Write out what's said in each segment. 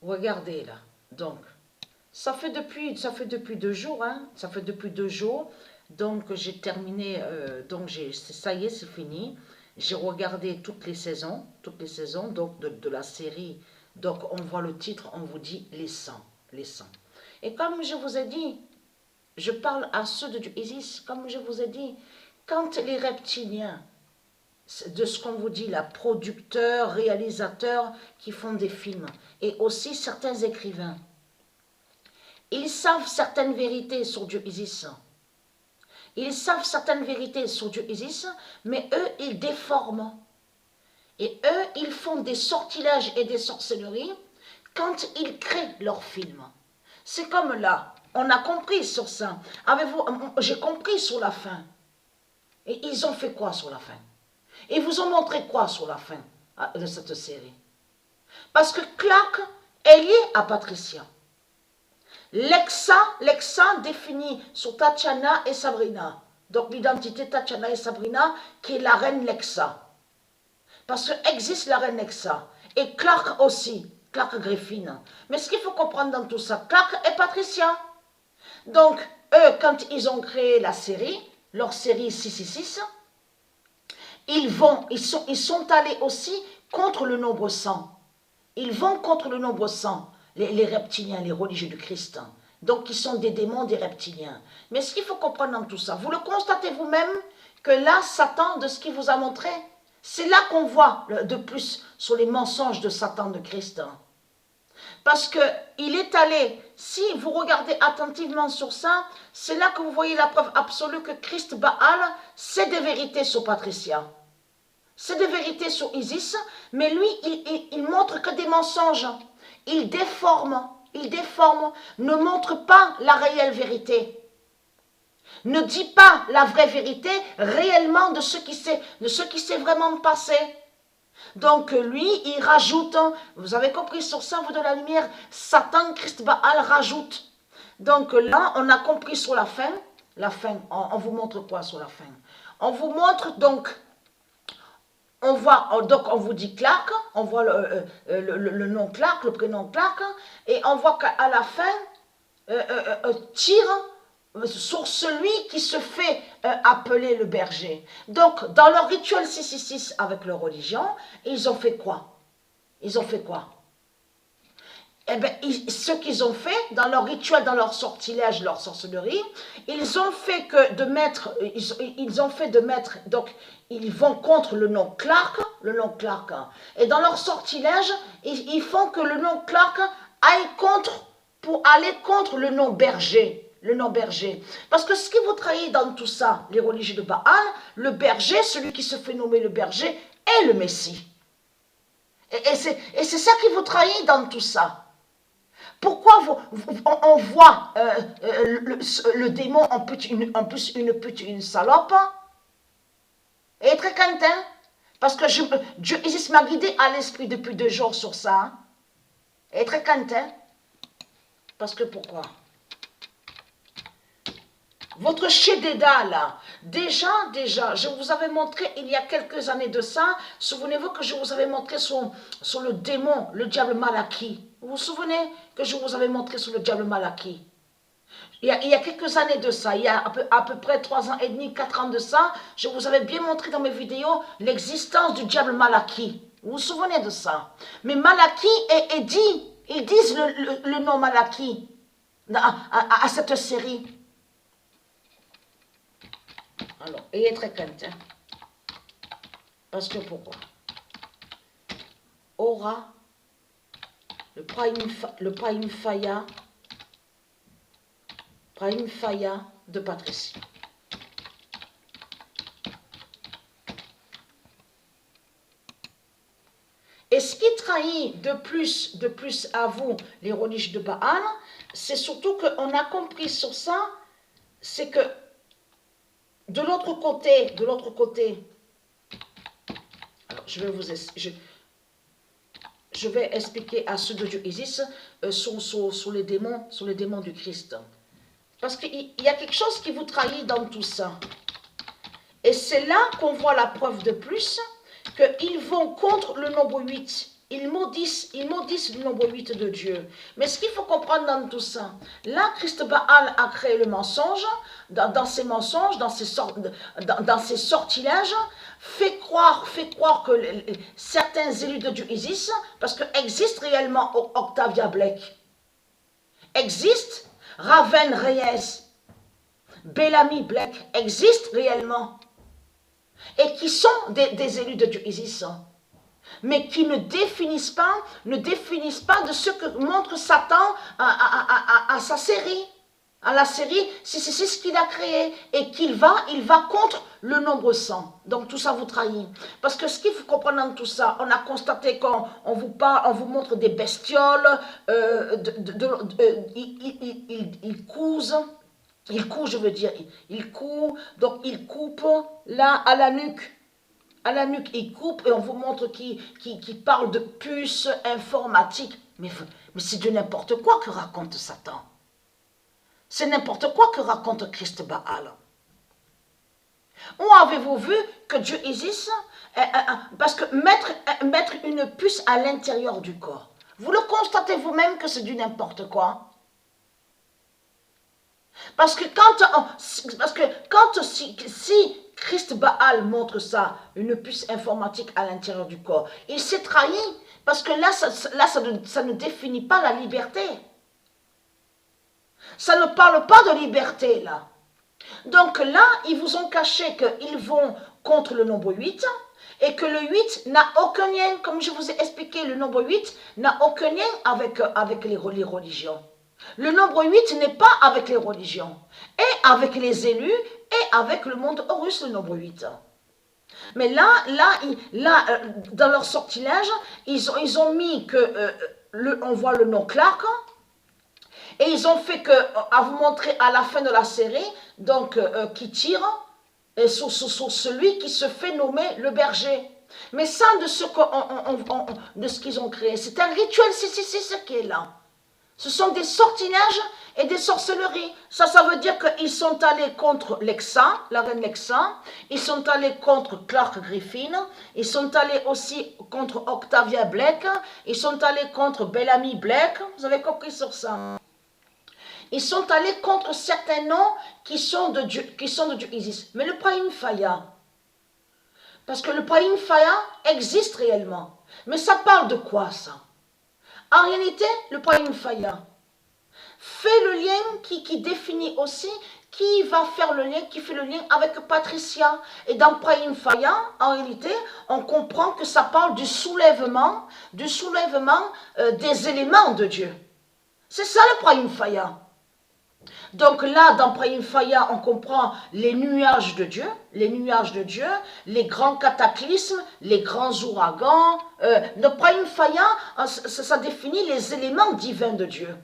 regardez là. Donc, ça fait depuis 2 jours, hein. Ça fait depuis 2 jours. Donc, j'ai terminé, donc ça y est, c'est fini. J'ai regardé toutes les saisons donc de la série. Donc, on voit le titre, on vous dit les 100, les 100. Et comme je vous ai dit, je parle à ceux de Isis, comme je vous ai dit, quand les reptiliens, de ce qu'on vous dit là, producteurs, réalisateurs qui font des films, et aussi certains écrivains, ils savent certaines vérités sur Dieu Isis. Ils savent certaines vérités sur Dieu Isis, mais eux, ils déforment. Et eux, ils font des sortilèges et des sorcelleries quand ils créent leurs films. C'est comme là, on a compris sur ça. Avez-vous, j'ai compris sur la fin. Et ils ont fait quoi sur la fin? Et ils vous ont montré quoi sur la fin de cette série? Parce que Clark est lié à Patricia. Lexa définit sur Tatiana et Sabrina. Donc l'identité Tatiana et Sabrina qui est la reine Lexa. Parce qu'existe la reine Lexa. Et Clark aussi. Clark Griffin. Mais ce qu'il faut comprendre dans tout ça, Clark et Patricia. Donc, eux, quand ils ont créé la série, leur série 666, ils sont allés aussi contre le nombre 100. Ils vont contre le nombre 100, les reptiliens, les religieux du Christ. Donc, ils sont des démons, des reptiliens. Mais ce qu'il faut comprendre dans tout ça, vous le constatez vous-même, que là, Satan, de ce qu'il vous a montré, c'est là qu'on voit de plus sur les mensonges de Satan, de Christ. Parce qu'il est allé, si vous regardez attentivement sur ça, c'est là que vous voyez la preuve absolue que Christ Baal, c'est des vérités sur Patricia. C'est des vérités sur Isis, mais lui, il montre que des mensonges. Il déforme, ne montre pas la réelle vérité. Ne dit pas la vraie vérité réellement de ce qui s'est vraiment passé. Donc lui, il rajoute, vous avez compris sur ça, vous de la lumière, Satan, Christ Baal rajoute. Donc là, on a compris sur la fin, on vous montre quoi sur la fin? On vous montre donc, on vous dit Clark, on voit le nom Clark, le prénom Clark, et on voit qu'à la fin, tire sur celui qui se fait appeler le berger. Donc, dans leur rituel 666 avec leur religion, ils ont fait quoi? Ils ont fait quoi? Eh bien, ce qu'ils ont fait, dans leur rituel, dans leur sortilège, leur sorcellerie, ils ont fait de mettre, donc, ils vont contre le nom Clark, et dans leur sortilège, ils font que le nom Clark aille pour aller contre le nom berger. Le nom berger. Parce que ce qui vous trahit dans tout ça, les religieux de Baal, le berger, celui qui se fait nommer le berger, est le Messie. Et c'est ça qui vous trahit dans tout ça. Pourquoi on voit le démon en plus une pute, une salope? Et très quentin. Parce que Dieu Isis m'a guidé à l'esprit depuis 2 jours sur ça. Et très quentin. Parce que pourquoi? Votre Shededa là, déjà, je vous avais montré il y a quelques années de ça, souvenez-vous que je vous avais montré sur le démon, le diable Malaki. Vous vous souvenez que je vous avais montré sur le diable Malaki? Il y a quelques années de ça, il y a à peu près 3 ans et demi, 4 ans de ça, je vous avais bien montré dans mes vidéos l'existence du diable Malaki. Vous vous souvenez de ça? Mais Malaki ils disent le nom Malaki à cette série. Alors, ayez très crainte. Parce que pourquoi? Aura, le Prime Faya de Patricie. Et ce qui trahit de plus à vous, les religieux de Baal, c'est surtout qu'on a compris sur ça, c'est que de l'autre côté, alors je vais expliquer à ceux de Dieu Isis sur les démons du Christ. Parce qu'il y a quelque chose qui vous trahit dans tout ça. Et c'est là qu'on voit la preuve de plus qu'ils vont contre le nombre 8. ils maudissent le nombre 8 de Dieu. Mais ce qu'il faut comprendre dans tout ça, là, Christ Baal a créé le mensonge, dans ses mensonges, dans ses sortilèges, fait croire que certains élus de Dieu existent, parce que existe réellement Octavia Blake, existe Raven Reyes, Bellamy Blake, existe réellement, et qui sont des élus de Dieu existants, mais qui ne définissent pas de ce que montre Satan à sa série. À la série, c'est ce qu'il a créé, et il va contre le nombre 100. Donc tout ça vous trahit. Parce que ce qu'il faut comprendre dans tout ça, on a constaté qu'on vous parle, on vous montre des bestioles, ils cousent. Il coud, je veux dire, il coud, donc il coupe là à la nuque. À la nuque, il coupe et on vous montre qu'il parle de puces informatiques. Mais c'est de n'importe quoi que raconte Satan. C'est n'importe quoi que raconte Christ Baal. Où avez-vous vu que Dieu existe? Parce que mettre une puce à l'intérieur du corps, vous le constatez vous-même que c'est du n'importe quoi. Parce que si Christ Baal montre ça, une puce informatique à l'intérieur du corps, il s'est trahi, parce que là, ça ne définit pas la liberté. Ça ne parle pas de liberté, là. Donc là, ils vous ont caché qu'ils vont contre le nombre 8, et que le 8 n'a aucun lien, comme je vous ai expliqué, le nombre 8 n'a aucun lien avec les religions. Le nombre 8 n'est pas avec les religions, et avec les élus, et avec le monde Horus, le nombre 8. Mais là, dans leur sortilège, ils ont mis que, on voit le nom Clark, et ils ont fait que, à vous montrer à la fin de la série, donc, qui tire, et sur celui qui se fait nommer le berger. Mais ça, de ce qu'ils ont créé, c'est un rituel, c'est ce qui est là. Ce sont des sortilèges et des sorcelleries. Ça veut dire qu'ils sont allés contre Lexa, la reine Lexa. Ils sont allés contre Clark Griffin. Ils sont allés aussi contre Octavia Blake. Ils sont allés contre Bellamy Blake. Vous avez compris sur ça. Ils sont allés contre certains noms qui sont de Dieu Isis. Mais le Prahim Faya, parce que le Prahim Faya existe réellement. Mais ça parle de quoi, ça? En réalité, le Prahim Faya fait le lien qui définit aussi qui va faire le lien, qui fait le lien avec Patricia. Et dans Prahim Faya, en réalité, on comprend que ça parle du soulèvement des éléments de Dieu. C'est ça le Prahim Faya. Donc là, dans Prahim Faya, on comprend les nuages de Dieu, les grands cataclysmes, les grands ouragans. Le Prahim Faya, ça définit les éléments divins de Dieu.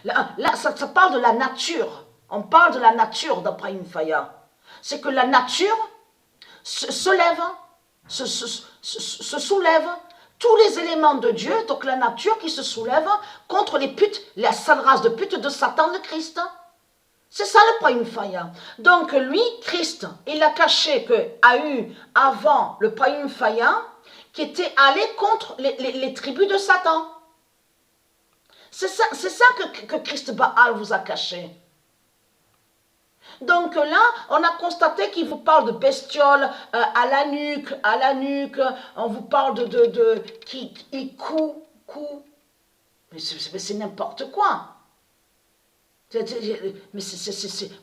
Là ça parle de la nature. On parle de la nature dans Prahim Faya. C'est que la nature se lève, se soulève. Tous les éléments de Dieu, donc la nature qui se soulève contre les putes, la sale race de putes de Satan, de Christ. C'est ça le Prahim Faya. Donc lui, Christ, il a caché a eu avant le Prahim Faya qui était allé contre les tribus de Satan. C'est ça que Christ Baal vous a caché. Donc là, on a constaté qu'il vous parle de bestioles à la nuque, on vous parle qui coud. Mais c'est n'importe quoi. Mais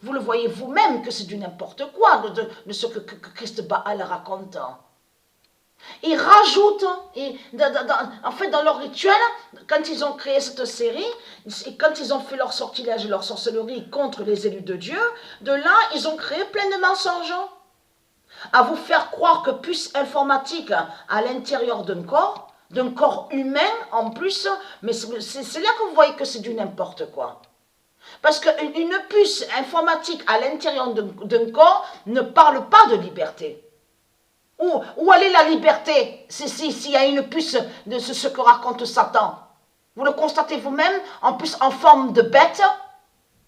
vous le voyez vous-même que c'est du n'importe quoi de ce que Christ Baal raconte. Ils rajoutent, en fait dans leur rituel, quand ils ont créé cette série, quand ils ont fait leur sortilège et leur sorcellerie contre les élus de Dieu, de là ils ont créé plein de mensonges. À vous faire croire que puce informatique à l'intérieur d'un corps humain en plus, mais c'est là que vous voyez que c'est du n'importe quoi. Parce qu'une puce informatique à l'intérieur d'un corps ne parle pas de liberté. Où elle est la liberté s'il y a une puce de ce que raconte Satan? Vous le constatez vous-même, en plus en forme de bête.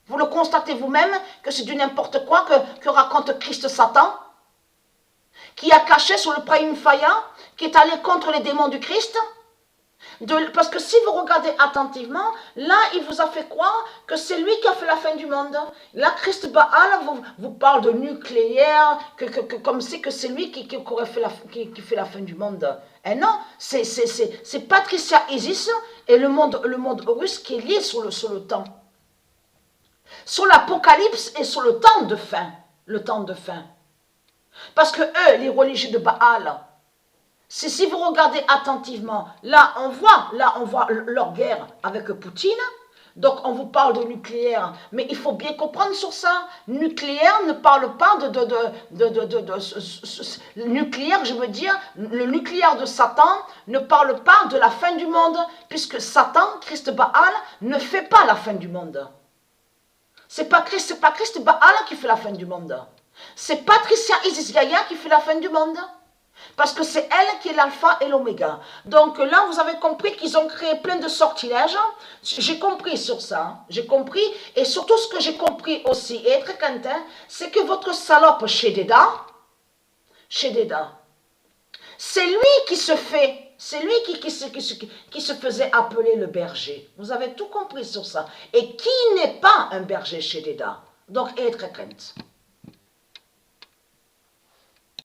Vous le constatez vous-même que c'est du n'importe quoi que raconte Christ Satan, qui a caché sur le Prahim Faya, qui est allé contre les démons du Christ. Parce que si vous regardez attentivement, là, il vous a fait croire que c'est lui qui a fait la fin du monde. Là, Christ Baal vous parle de nucléaire, comme si que c'est lui qui fait la fin du monde. Et non, c'est Patricia Isis et le monde russe qui est lié sur le temps. Sur l'Apocalypse et sur le temps de fin. Le temps de fin. Parce que eux, les religieux de Baal, si vous regardez attentivement, là on voit leur guerre avec Poutine. Donc on vous parle de nucléaire, mais il faut bien comprendre sur ça. Nucléaire ne parle pas nucléaire, je veux dire, le nucléaire de Satan ne parle pas de la fin du monde, puisque Satan, Christ Baal, ne fait pas la fin du monde. C'est pas Christ Baal qui fait la fin du monde. C'est Patricia Isis Gaïa qui fait la fin du monde. Parce que c'est elle qui est l'alpha et l'oméga. Donc là, vous avez compris qu'ils ont créé plein de sortilèges. J'ai compris sur ça. J'ai compris. Et surtout, ce que j'ai compris aussi, et très quentin, c'est que votre salope Shedida, c'est lui qui se fait, c'est lui qui se faisait appeler le berger. Vous avez tout compris sur ça. Et qui n'est pas un berger Shedida. Donc, être crainte.